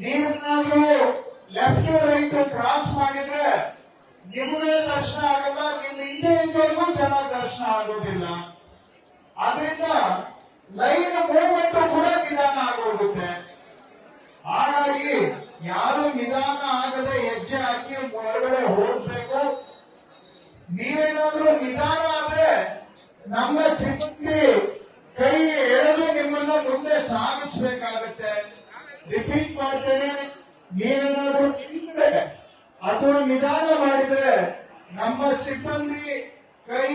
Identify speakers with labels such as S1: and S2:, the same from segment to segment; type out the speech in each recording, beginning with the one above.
S1: ನೀವೇನಾದ್ರೂ left right cross ಮಾಡಿದ್ರೆ ನಿಮಗೆ ದರ್ಶನ ಆಗಲ್ಲ, ನಿಮ್ಮ ಹಿಂದೆ ಇದ್ದವ್ರಿಗೂ ಚೆನ್ನಾಗಿ ದರ್ಶನ ಆಗೋದಿಲ್ಲ. ಆದ್ರಿಂದ ಲೈನ್ ಮೂವ್ಮೆಂಟ್ ಕೂಡ ನಿಧಾನ ಆಗೋಗುತ್ತೆ. ಹಾಗಾಗಿ ಯಾರು ನಿಧಾನ ಆಗದೆ ಹೆಜ್ಜೆ ಹಾಕಿ ಹೊರಗಡೆ ಹೋಗ್ಬೇಕು. ನೀವೇನಾದ್ರೂ ನಿಧಾನ ಆದ್ರೆ ನಮ್ಮ ಸಿಬ್ಬಂದಿ ಕೈ ಎಳೆದು ನಿಮ್ಮನ್ನ ಮುಂದೆ ಸಾಗಿಸ್ಬೇಕಾಗತ್ತೆ. ರಿಪೀಟ್ ಮಾಡ್ತೇನೆ, ನೀವೇನಾದ್ರೂ ನಿಂತ್ರೆ ಅಥವಾ ನಿಧಾನ ಮಾಡಿದ್ರೆ ನಮ್ಮ ಸಿಬ್ಬಂದಿ ಕೈ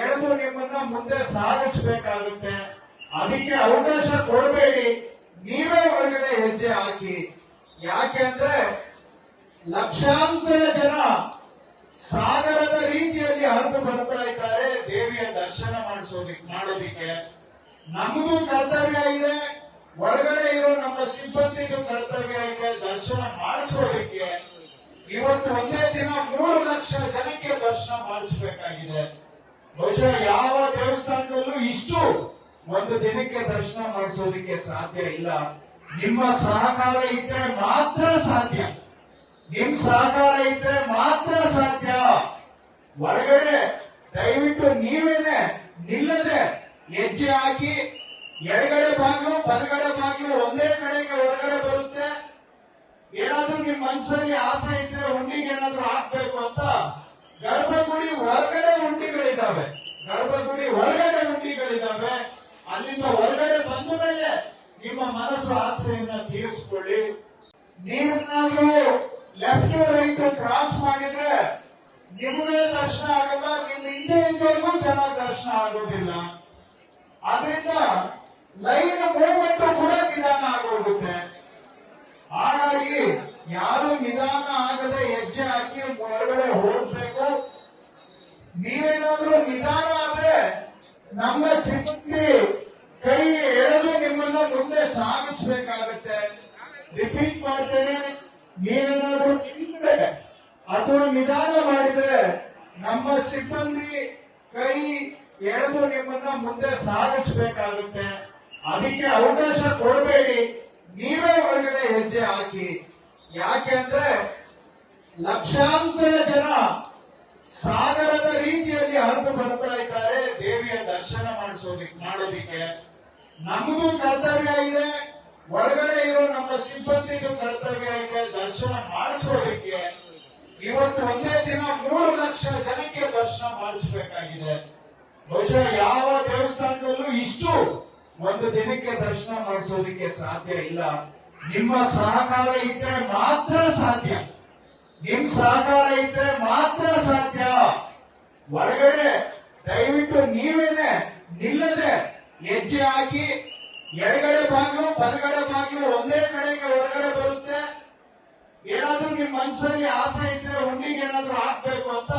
S1: ಎಳೆದು ನಿಮ್ಮನ್ನ ಮುಂದೆ ಸಾಗಿಸ್ಬೇಕಾಗುತ್ತೆ. ಅದಕ್ಕೆ ಅವಕಾಶ ಕೊಡಬೇಡಿ, ನೀವೇ ಒಳಗಡೆ ಹೆಜ್ಜೆ ಹಾಕಿ. ಯಾಕೆ ಅಂದ್ರೆ ಲಕ್ಷಾಂತರ ಜನ ಸಾಗರದ ರೀತಿಯಲ್ಲಿ ಹರಿದು ಬರ್ತಾ ಇದ್ದಾರೆ ದೇವಿಯ ದರ್ಶನ ಮಾಡೋದಿಕ್ಕೆ. ನಮಗೂ ಕರ್ತವ್ಯ ಇದೆ, ಒಳಗಡೆ ಇರೋ ನಮ್ಮ ಸಿಬ್ಬಂದಿಗೂ ಕರ್ತವ್ಯ ಇದೆ ದರ್ಶನ ಮಾಡಿಸೋದಿಕ್ಕೆ. ಇವತ್ತು ಒಂದೇ ದಿನ 3 ಲಕ್ಷ ಜನಕ್ಕೆ ದರ್ಶನ ಮಾಡಿಸಬೇಕಾಗಿದೆ. ಬಹುಶಃ ಯಾವ ದೇವಸ್ಥಾನದಲ್ಲೂ ಇಷ್ಟು ಒಂದು ದಿನಕ್ಕೆ ದರ್ಶನ ಮಾಡಿಸೋದಿಕ್ಕೆ ಸಾಧ್ಯ ಇಲ್ಲ. ನಿಮ್ಮ ಸಹಕಾರ ಇದ್ರೆ ಮಾತ್ರ ಸಾಧ್ಯ. ನಿಮ್ ಸಹಕಾರ ಇದ್ರೆ ಮಾತ್ರ ಸಾಧ್ಯ. ಒಳಗಡೆ ದಯವಿಟ್ಟು ನೀವೇನೆ ನಿಲ್ಲದೆ ಹೆಜ್ಜೆ ಹಾಕಿ. ಎಡಗಡೆ ಬಾಗಿಲು ಬಲಗಡೆ ಬಾಗಿಲು ಒಂದೇ ಕಡೆಗೆ ಹೊರಗಡೆ ಬರುತ್ತೆ. ಏನಾದ್ರೂ ನಿಮ್ ಮನಸ್ಸಲ್ಲಿ ಆಸೆ ಇದ್ರೆ ಹುಂಡಿಗೆ ಏನಾದ್ರೂ ಹಾಕ್ಬೇಕು ಅಂತ ಗರ್ಭಗುಡಿ ಹೊರಗಡೆ ಹುಂಡಿಗಳಿದಾವೆ. ಅಲ್ಲಿಂದ ಹೊರಗಡೆ ಬಂದ ಮೇಲೆ ನಿಮ್ಮ ಮನಸ್ಸು ಆಸೆಯನ್ನ ತೀರಿಸಿಕೊಳ್ಳಿ. ನೀವೇನಾದ್ರೂ ಲೆಫ್ಟ್ ರೈಟ್ ಕ್ರಾಸ್ ಮಾಡಿದ್ರೆ ನಿಮಗೆ ದರ್ಶನ ಆಗಲ್ಲ, ನಿಮ್ಮ ಹಿಂದೆ ಇದ್ದವ್ರಿಗೂ ಚೆನ್ನಾಗಿ ದರ್ಶನ ಆಗೋದಿಲ್ಲ. ಆದ್ರಿಂದ ಲೈನ್ ಮೂವ್ಮೆಂಟ್ ಕೂಡ ನಿಧಾನ ಆಗೋಗುತ್ತೆ. ಹಾಗಾಗಿ ಯಾರು ನಿಧಾನ ಆಗದೆ ಹೆಜ್ಜೆ ಹಾಕಿ ಹೊರಗಡೆ ಹೋಗ್ಬೇಕು. ನೀವೇನಾದ್ರೂ ನಿಧಾನ ಆದ್ರೆ ನಮ್ಮ ಸಿಬ್ಬಂದಿ ಕೈ ಎಳೆದು ನಿಮ್ಮನ್ನ ಮುಂದೆ ಸಾಗಿಸ್ಬೇಕಾಗತ್ತೆ. ರಿಪೀಟ್ ಮಾಡ್ತೇನೆ, ನೀವೇನಾದ್ರೂ ನಿಂತ್ರೆ ಅಥವಾ ನಿಧಾನ ಮಾಡಿದ್ರೆ ನಮ್ಮ ಸಿಬ್ಬಂದಿ ಕೈ ಎಳೆದು ನಿಮ್ಮನ್ನ ಮುಂದೆ ಸಾಗಿಸ್ಬೇಕಾಗುತ್ತೆ. ಅದಕ್ಕೆ ಅವಕಾಶ ಕೊಡಬೇಡಿ, ನೀವೇ ಒಳಗಡೆ ಹೆಜ್ಜೆ ಹಾಕಿ. ಯಾಕೆ ಅಂದ್ರೆ ಲಕ್ಷಾಂತರ ಜನ ಸಾಗರದ ರೀತಿಯಲ್ಲಿ ಹರಿದು ಬರ್ತಾ ಇದ್ದಾರೆ ದೇವಿಯ ದರ್ಶನ ಮಾಡೋದಿಕ್ಕೆ. ನಮಗೂ ಕರ್ತವ್ಯ ಇದೆ, ಒಳಗಡೆ ಇರೋ ನಮ್ಮ ಸಿಬ್ಬಂದಿಗೂ ಕರ್ತವ್ಯ ಇದೆ ದರ್ಶನ ಮಾಡಿಸೋದಿಕ್ಕೆ. ಇವತ್ತು ಒಂದೇ ದಿನ 3 ಲಕ್ಷ ಜನಕ್ಕೆ ದರ್ಶನ ಮಾಡಿಸಬೇಕಾಗಿದೆ. ಬಹುಶಃ ಯಾವ ದೇವಸ್ಥಾನದಲ್ಲೂ ಇಷ್ಟು ಒಂದು ದಿನಕ್ಕೆ ದರ್ಶನ ಮಾಡಿಸೋದಿಕ್ಕೆ ಸಾಧ್ಯ ಇಲ್ಲ. ನಿಮ್ಮ ಸಹಕಾರ ಇದ್ರೆ ಮಾತ್ರ ಸಾಧ್ಯ. ನಿಮ್ ಸಹಕಾರ ಇದ್ರೆ ಮಾತ್ರ ಸಾಧ್ಯ. ಒಳಗಡೆ ದಯವಿಟ್ಟು ನೀವೇನೆ ನಿಲ್ಲದೆ ಹೆಜ್ಜೆ ಹಾಕಿ. ಎಡಗಡೆ ಬಾಗಿಲು ಬಲಗಡೆ ಬಾಗಿಲು ಒಂದೇ ಕಡೆಗೆ ಹೊರಗಡೆ ಬರುತ್ತೆ. ಏನಾದ್ರೂ ನಿಮ್ ಮನಸ್ಸಲ್ಲಿ ಆಸೆ ಇದ್ರೆ ಹುಂಡಿಗೆ ಏನಾದ್ರೂ ಹಾಕ್ಬೇಕು ಅಂತ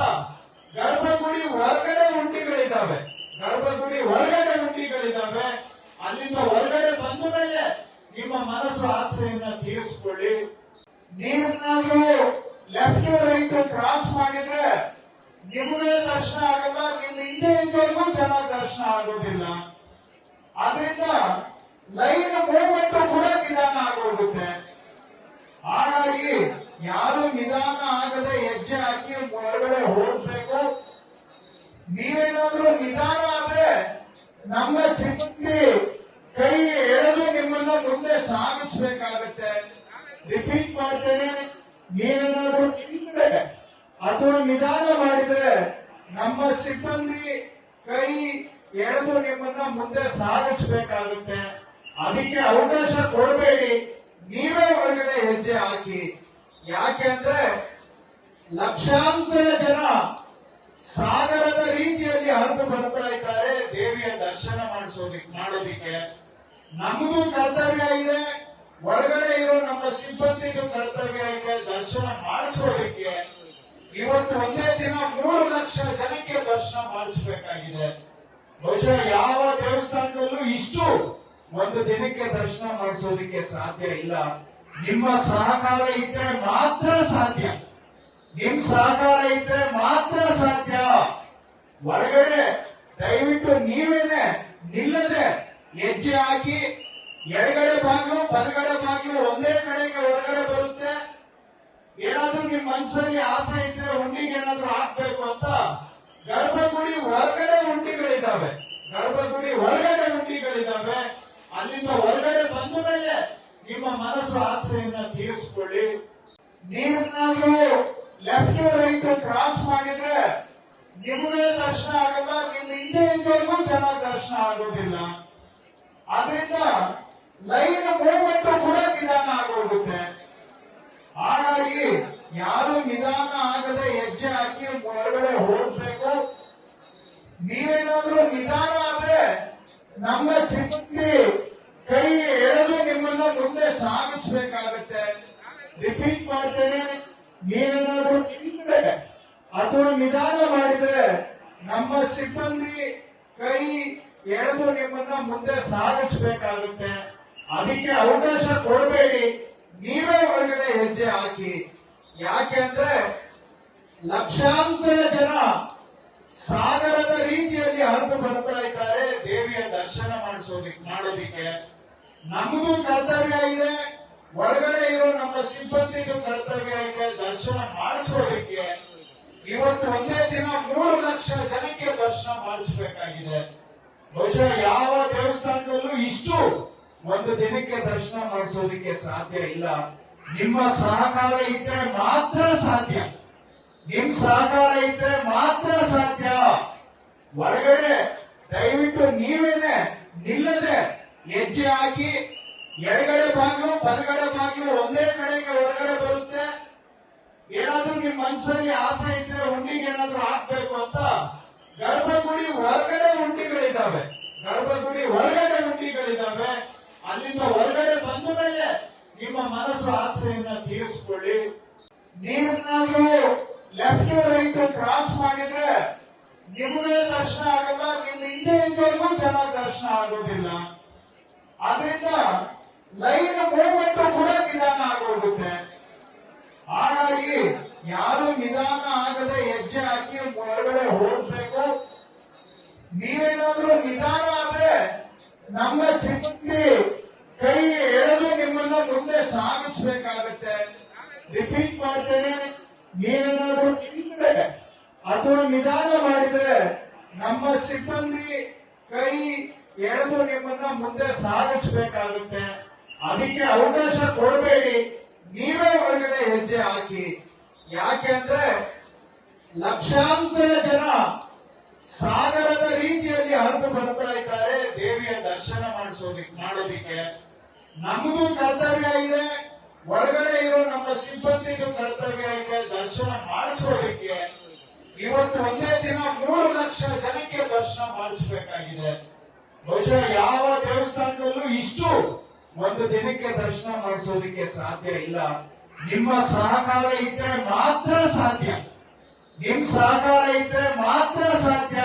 S1: ಗರ್ಭಗುಡಿ ಹೊರಗಡೆ ಹುಂಡಿಗಳಿದಾವೆ. ಅಲ್ಲಿಂದ ಹೊರಗಡೆ ಬಂದ ಮೇಲೆ ನಿಮ್ಮ ಮನಸ್ಸು ಆಸೆಯನ್ನ ತೀರಿಸಿಕೊಳ್ಳಿ. ನೀವೇನಾದ್ರೂ ಲೆಫ್ಟ್ ರೈಟ್ ಕ್ರಾಸ್ ಮಾಡಿದ್ರೆ ನಿಮಗೆ ದರ್ಶನ ಆಗಲ್ಲ, ನಿಮ್ಮ ಹಿಂದೆ ಇದ್ದವ್ರಿಗೂ ಚೆನ್ನಾಗಿ ದರ್ಶನ ಆಗೋದಿಲ್ಲ. ಆದ್ರಿಂದ ಲೈನ್ ಮೂವ್ಮೆಂಟ್ ಕೂಡ ನಿಧಾನ ಆಗೋಗುತ್ತೆ. ಹಾಗಾಗಿ ಯಾರು ನಿಧಾನ ಆಗದೆ ಹೆಜ್ಜೆ ಹಾಕಿ ಹೊರಗಡೆ ಹೋಗ್ಬೇಕು. ನೀವೇನಾದ್ರೂ ನಿಧಾನ ಆದ್ರೆ ನಮ್ಮ ಸಿಬ್ಬಂದಿ ಕೈ ಎಳೆದು ನಿಮ್ಮನ್ನ ಮುಂದೆ ಸಾಗಿಸ್ಬೇಕಾಗತ್ತೆ. ರಿಪೀಟ್ ಮಾಡ್ತೇನೆ, ನೀವೇನಾದ್ರೂ ನಿಂತ್ರೆ ಅಥವಾ ನಿಧಾನ ಮಾಡಿದ್ರೆ ನಮ್ಮ ಸಿಬ್ಬಂದಿ ಕೈ ಎಳೆದು ನಿಮ್ಮನ್ನ ಮುಂದೆ ಸಾಗಿಸ್ಬೇಕಾಗುತ್ತೆ. ಅದಕ್ಕೆ ಅವಕಾಶ ಕೊಡಬೇಡಿ, ನೀವೇ ಒಳಗಡೆ ಹೆಜ್ಜೆ ಹಾಕಿ. ಯಾಕೆ ಅಂದ್ರೆ ಲಕ್ಷಾಂತರ ಜನ ಸಾಗರದ ರೀತಿಯಲ್ಲಿ ಹರಿದು ಬರ್ತಾ ಇದ್ದಾರೆ ದೇವಿಯ ದರ್ಶನ ಮಾಡೋದಿಕ್ಕೆ. ನಮಗೂ ಕರ್ತವ್ಯ ಇದೆ, ಒಳಗಡೆ ಇರೋ ನಮ್ಮ ಸಿಬ್ಬಂದಿಗೂ ಕರ್ತವ್ಯ ಇದೆ ದರ್ಶನ ಮಾಡಿಸೋದಿಕ್ಕೆ. ಇವತ್ತು ಒಂದೇ ದಿನ 3 ಲಕ್ಷ ಜನಕ್ಕೆ ದರ್ಶನ ಮಾಡಿಸಬೇಕಾಗಿದೆ. ಬಹುಶಃ ಯಾವ ದೇವಸ್ಥಾನದಲ್ಲೂ ಇಷ್ಟು ಒಂದು ದಿನಕ್ಕೆ ದರ್ಶನ ಮಾಡಿಸೋದಿಕ್ಕೆ ಸಾಧ್ಯ ಇಲ್ಲ. ನಿಮ್ಮ ಸಹಕಾರ ಇದ್ರೆ ಮಾತ್ರ ಸಾಧ್ಯ. ನಿಮ್ ಸಹಕಾರ ಇದ್ರೆ ಮಾತ್ರ ಸಾಧ್ಯ. ಒಳಗಡೆ ದಯವಿಟ್ಟು ನೀವೇನೆ ನಿಲ್ಲದೆ ಹೆಜ್ಜೆ ಹಾಕಿ. ಎಡಗಡೆ ಬಾಗಿಲು ಬಲಗಡೆ ಬಾಗಿಲು ಒಂದೇ ಕಡೆಗೆ ಹೊರಗಡೆ ಬರುತ್ತೆ. ಏನಾದ್ರೂ ನಿಮ್ ಮನಸ್ಸಲ್ಲಿ ಆಸೆ ಇದ್ರೆ ಹುಂಡಿಗೆ ಏನಾದ್ರೂ ಹಾಕ್ಬೇಕು ಅಂತ ಗರ್ಭಗುಡಿ ಹೊರಗಡೆ ಹುಂಡಿಗಳಿದಾವೆ. ಗರ್ಭಗುಡಿ ಹೊರಗಡೆ ಹುಂಡಿಗಳಿದಾವೆ. ಅಲ್ಲಿಂದ ಹೊರಗಡೆ ಬಂದ ಮೇಲೆ ನಿಮ್ಮ ಮನಸ್ಸು ಆಸೆಯನ್ನ ತೀರಿಸ್ಕೊಳ್ಳಿ. ನೀವೇನಾದ್ರೂ ಲೆಫ್ಟ್ ರೈಟ್ ಕ್ರಾಸ್ ಮಾಡಿದ್ರೆ ನಿಮಗೆ ದರ್ಶನ ಆಗಲ್ಲ, ನಿಮ್ಮ ಹಿಂದೆ ಇದ್ದವರಿಗೂ ಚೆನ್ನಾಗಿ ದರ್ಶನ ಆಗೋದಿಲ್ಲ. ಆದ್ರಿಂದ ಲೈನ್ ಮೂವ್ಮೆಂಟ್ ಕೂಡ ನಿಧಾನ ಆಗೋಗುತ್ತೆ. ಹಾಗಾಗಿ ಯಾರು ನಿಧಾನ ಆಗದೆ ಹೆಜ್ಜೆ ಹಾಕಿ ಹೊರಗಡೆ ಹೋಗ್ಬೇಕು. ನೀವೇನಾದ್ರೂ ನಿಧಾನ ಆದ್ರೆ ನಮ್ಮ ಸಿಬ್ಬಂದಿ ಕೈ ಎಳೆದು ನಿಮ್ಮನ್ನ ಮುಂದೆ ಸಾಗಿಸ್ಬೇಕಾಗತ್ತೆ. ರಿಪೀಟ್ ಮಾಡ್ತೇನೆ, ನೀವೇನಾದ್ರೂ ನಿಂತ್ರೆ ಅಥವಾ ನಿಧಾನ ಮಾಡಿದ್ರೆ ನಮ್ಮ ಸಿಬ್ಬಂದಿ ಕೈ ಎಳೆದು ನಿಮ್ಮನ್ನ ಮುಂದೆ ಸಾಗಿಸ್ಬೇಕಾಗುತ್ತೆ. ಅದಕ್ಕೆ ಅವಕಾಶ ಕೊಡಬೇಡಿ, ನೀವೇ ಹೊರಗಡೆ ಹೆಜ್ಜೆ ಹಾಕಿ. ಯಾಕೆ ಅಂದ್ರೆ ಲಕ್ಷಾಂತರ ಜನ ಸಾಗರದ ರೀತಿಯಲ್ಲಿ ಹರಿದು ಬರ್ತಾ ಇದ್ದಾರೆ ದೇವಿಯ ದರ್ಶನ ಮಾಡೋದಿಕ್ಕೆ. ನಮಗೂ ಕರ್ತವ್ಯ ಇದೆ, ಒಳಗಡೆ ಇರೋ ನಮ್ಮ ಸಿಬ್ಬಂದಿಗೂ ಕರ್ತವ್ಯ ಇದೆ ದರ್ಶನ ಮಾಡಿಸೋದಿಕ್ಕೆ. ಇವತ್ತು ಒಂದೇ ದಿನ 3 ಲಕ್ಷ ಜನಕ್ಕೆ ದರ್ಶನ ಮಾಡಿಸಬೇಕಾಗಿದೆ. ಬಹುಶಃ ಯಾವ ದೇವಸ್ಥಾನದಲ್ಲೂ ಇಷ್ಟು ಒಂದು ದಿನಕ್ಕೆ ದರ್ಶನ ಮಾಡಿಸೋದಿಕ್ಕೆ ಸಾಧ್ಯ ಇಲ್ಲ. ನಿಮ್ಮ ಸಹಕಾರ ಇದ್ರೆ ಮಾತ್ರ ಸಾಧ್ಯ. ನಿಮ್ ಸಹಕಾರ ಇದ್ರೆ ಮಾತ್ರ ಸಾಧ್ಯ. ಒಳಗಡೆ ದಯವಿಟ್ಟು ನೀವೇನೆ ನಿಲ್ಲದೆ ಹೆಜ್ಜೆ ಹಾಕಿ. ಎಡಗಡೆ ಬಾಗಿಲು ಬಲಗಡೆ ಬಾಗಿಲು ಒಂದೇ ಕಡೆಗೆ ಹೊರಗಡೆ ಬರುತ್ತೆ. ಏನಾದ್ರೂ ನಿಮ್ ಮನಸ್ಸಲ್ಲಿ ಆಸೆ ಇದ್ರೆ ಹುಂಡಿಗೆ ಏನಾದ್ರೂ ಹಾಕ್ಬೇಕು ಅಂತ ಗರ್ಭಗುಡಿ ಹೊರಗಡೆ ಹುಂಡಿಗಳಿದಾವೆ. ಗರ್ಭಗುಡಿ ಹೊರಗಡೆ ಹುಂಡಿಗಳಿದಾವೆ. ಅಲ್ಲಿಂದ ಹೊರಗಡೆ ಬಂದ ಮೇಲೆ ನಿಮ್ಮ ಮನಸ್ಸು ಆಸೆಯನ್ನ ತೀರಿಸ್ಕೊಳ್ಳಿ. ನೀವೇನಾದ್ರೂ ಲೆಫ್ಟ್ ರೈಟ್ ಕ್ರಾಸ್ ಮಾಡಿದ್ರೆ ನಿಮಗೆ ದರ್ಶನ ಆಗಲ್ಲ, ನಿಮ್ಮ ಹಿಂದೆ ಇದ್ದವರಿಗೂ ಚೆನ್ನಾಗಿ ದರ್ಶನ ಆಗೋದಿಲ್ಲ. ಆದ್ರಿಂದ ಲೈನ್ ಮೂವ್ಮೆಂಟ್ ಕೂಡ ನಿಧಾನ ಆಗೋಗುತ್ತೆ. ಹಾಗಾಗಿ ಯಾರು ನಿಧಾನ ಆಗದೆ ಹೆಜ್ಜೆ ಹಾಕಿ ಹೊರಗಡೆ ಹೋಗ್ಬೇಕು. ನೀವೇನಾದ್ರೂ ನಿಧಾನ ಆದ್ರೆ ನಮ್ಮ ಸಿಬ್ಬಂದಿ ಕೈ ಎಳೆದು ನಿಮ್ಮನ್ನ ಮುಂದೆ ಸಾಗಿಸ್ಬೇಕಾಗತ್ತೆ. ರಿಪೀಟ್ ಮಾಡ್ತೇನೆ, ನೀವೇನಾದ್ರೂ ನಿಂತ್ರೆ ಅಥವಾ ನಿಧಾನ ಮಾಡಿದ್ರೆ ನಮ್ಮ ಸಿಬ್ಬಂದಿ ಕೈ ಎಳೆದು ನಿಮ್ಮನ್ನ ಮುಂದೆ ಸಾಗಿಸ್ಬೇಕಾಗುತ್ತೆ. ಅದಕ್ಕೆ ಅವಕಾಶ ಕೊಡಬೇಡಿ, ನೀವೇ ಹೊರಗಡೆ ಹೆಜ್ಜೆ ಹಾಕಿ. ಯಾಕೆ ಅಂದ್ರೆ ಲಕ್ಷಾಂತರ ಜನ ಸಾಗರದ ರೀತಿಯಲ್ಲಿ ಹರಿದು ಬರ್ತಾ ಇದ್ದಾರೆ ದೇವಿಯ ದರ್ಶನ ಮಾಡೋದಿಕ್ಕೆ. ನಮಗೂ ಕರ್ತವ್ಯ ಇದೆ, ಒಳಗಡೆ ಇರೋ ನಮ್ಮ ಸಿಬ್ಬಂದಿಗೂ ಕರ್ತವ್ಯ ಇದೆ ದರ್ಶನ ಮಾಡಿಸೋದಿಕ್ಕೆ. ಇವತ್ತು ಒಂದೇ ದಿನ 3 ಲಕ್ಷ ಜನಕ್ಕೆ ದರ್ಶನ ಮಾಡಿಸಬೇಕಾಗಿದೆ. ಬಹುಶಃ ಯಾವ ದೇವಸ್ಥಾನದಲ್ಲೂ ಇಷ್ಟು ಒಂದು ದಿನಕ್ಕೆ ದರ್ಶನ ಮಾಡಿಸೋದಿಕ್ಕೆ ಸಾಧ್ಯ ಇಲ್ಲ. ನಿಮ್ಮ ಸಹಕಾರ ಇದ್ರೆ ಮಾತ್ರ ಸಾಧ್ಯ. ನಿಮ್ ಸಹಕಾರ ಇದ್ರೆ ಮಾತ್ರ ಸಾಧ್ಯ.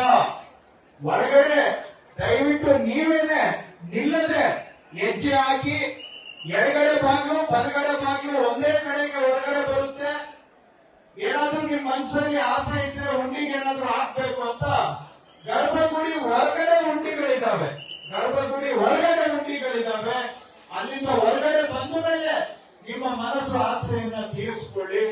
S1: ಒಳಗಡೆ ದಯವಿಟ್ಟು ನೀವೇನೆ ನಿಲ್ಲದೆ ಹೆಜ್ಜೆ ಹಾಕಿ. ಎಡಗಡೆ ಬಾಗಿಲು ಬಲಗಡೆ ಬಾಗಿಲು ಒಂದೇ ಕಡೆಗೆ ಹೊರಗಡೆ ಬರುತ್ತೆ. ಏನಾದ್ರೂ ನಿಮ್ ಮನಸ್ಸಲ್ಲಿ ಆಸೆ ಇದ್ರೆ ಹುಂಡಿಗೆ ಏನಾದ್ರೂ ಹಾಕ್ಬೇಕು ಅಂತ ಗರ್ಭಗುಡಿ ಹೊರಗಡೆ ಹುಂಡಿಗಳಿದಾವೆ. ಗರ್ಭಗುಡಿ ಹೊರಗಡೆ ಹುಂಡಿಗಳಿದಾವೆ. ಅಲ್ಲಿಂದ ಹೊರಗಡೆ ಬಂದ ಮೇಲೆ ನಿಮ್ಮ ಮನಸ್ಸು ಆಸೆಯನ್ನ ತೀರಿಸ್ಕೊಳ್ಳಿ.